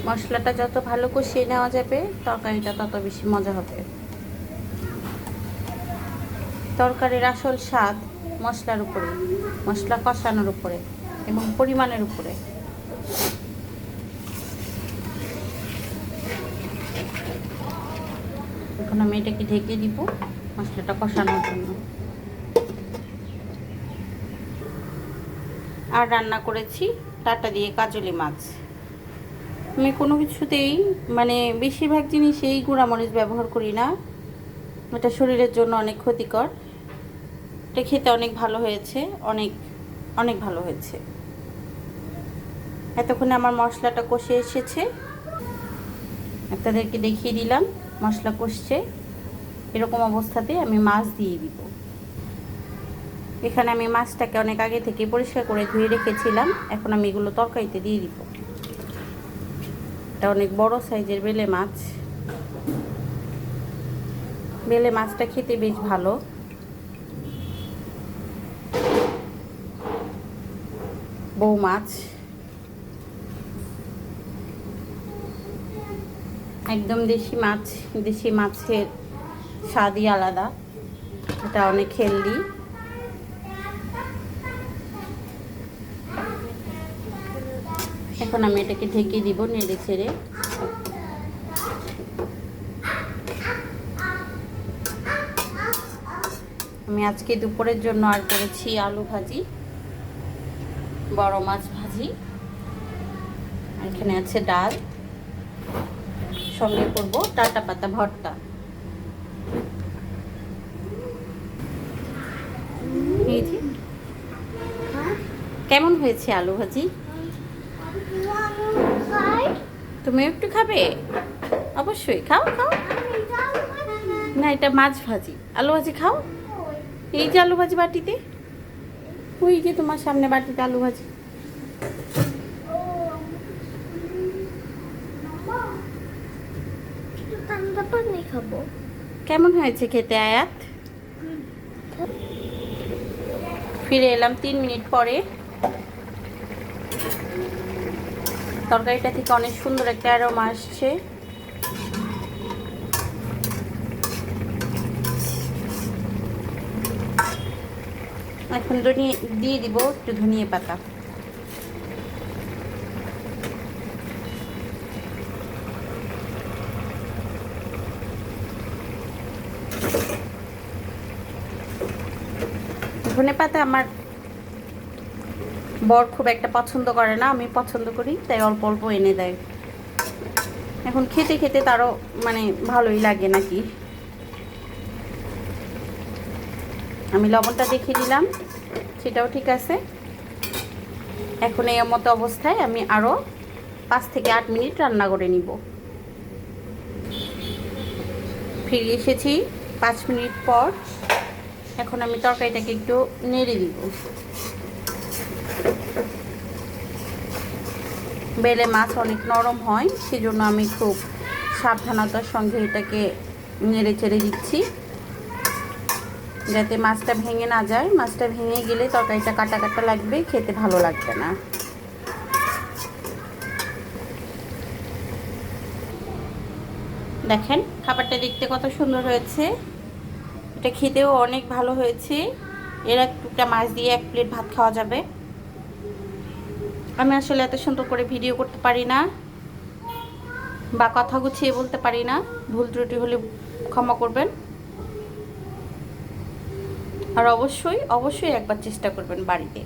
মশলাটা যত ভালো কষিয়ে নেওয়া যাবে তরকারিটা তত বেশি মজা হবে। তরকারির আসল স্বাদ মশলার উপরে, মশলা কষানোর উপরে এবং পরিমাণের উপরে। এখন আমি এটাকে ঢেকে দিব মশলাটা কষানোর জন্য। আর রান্না করেছি টাটা দিয়ে কাজলি মাছ। আমি কোনো কিছুতেই মানে বেশিরভাগ জিনিসেই গুঁড়ামরিচ ব্যবহার করি না, এটা শরীরের জন্য অনেক ক্ষতিকর। এটা খেতে অনেক ভালো হয়েছে, অনেক অনেক ভালো হয়েছে। এতক্ষণে আমার মশলাটা কষে এসেছে, আপনাদেরকে দেখিয়ে দিলাম মশলা কষছে। এরকম অবস্থাতে আমি মাছ দিয়ে দিব। এখানে আমি মাছটাকে অনেক আগে থেকে পরিষ্কার করে ধুয়ে রেখেছিলাম, এখন আমি এগুলো তরকারিতে দিয়ে দিব। এটা অনেক বড় সাইজের বেলে মাছ। বেলে মাছটা খেতে বেশ ভালো। বউ মাছ, একদম দেশি মাছ। দেশি মাছের স্বাদই আলাদা, এটা অনেক হেলদি। এখন আমি এটাকে ঢেকে দিব নেড়ে ছেড়ে। আমি আজকে দুপুরের জন্য আর করেছি আলু ভাজি, বড় মাছ ভাজি, এখানে আছে ডাল, সঙ্গে করব টাটা পাতা ভর্তা। কেমন হয়েছে আলু ভাজি? তুমি একটু খাবে? অবশ্যই খাও খাও। না, এটা মাছ ভাজি, আলু ভাজি খাও। এই যে আলু ভাজি বাটিতে, ওই যে তোমার সামনে বাটিতে আলু ভাজি। খাবো। কেমন হয়েছে খেতে আয়াত? ফিরে এলাম 3 মিনিট পরে। তরকারিটা থেকে অনেক সুন্দর একটা অ্যারোমা আসছে। এখন দিয়ে দিব একটু ধনিয়া পাতা। ধনেপাতা আমার বর খুব একটা পছন্দ করে না, আমি পছন্দ করি, তাই অল্প অল্প এনে দেয়। এখন খেতে খেতে তারও মানে ভালোই লাগে নাকি। আমি লবণটা দেখিয়ে দিলাম, সেটাও ঠিক আছে। এখন এই মতো অবস্থায় আমি আরও 5 থেকে 8 মিনিট রান্না করে নিব। ফিরে এসেছি 5 মিনিট পর। এখন আমি তরকারিটাকে একটু নেড়ে দিব। বেলে মাছ অনেক নরম হয়, সেজন্য আমি খুব সাবধানতার সঙ্গে এটাকে নেড়ে চেড়ে দিচ্ছি, যাতে মাছটা ভেঙে না যায়। মাছটা ভেঙে গেলে তরকারিটা কাটা কাটা লাগবে, খেতে ভালো লাগবে না। দেখেন খাবারটা দেখতে কত সুন্দর হয়েছে, এটা খেতেও অনেক ভালো হয়েছে। এর একটা মাছ দিয়ে 1 প্লেট ভাত খাওয়া যাবে। আমি আসলে এত সুন্দর করে ভিডিও করতে পারি না বা কথা গুছিয়ে বলতে পারি না, ভুল ত্রুটি হলে ক্ষমা করবেন। আর অবশ্যই অবশ্যই একবার চেষ্টা করবেন বাড়িতে।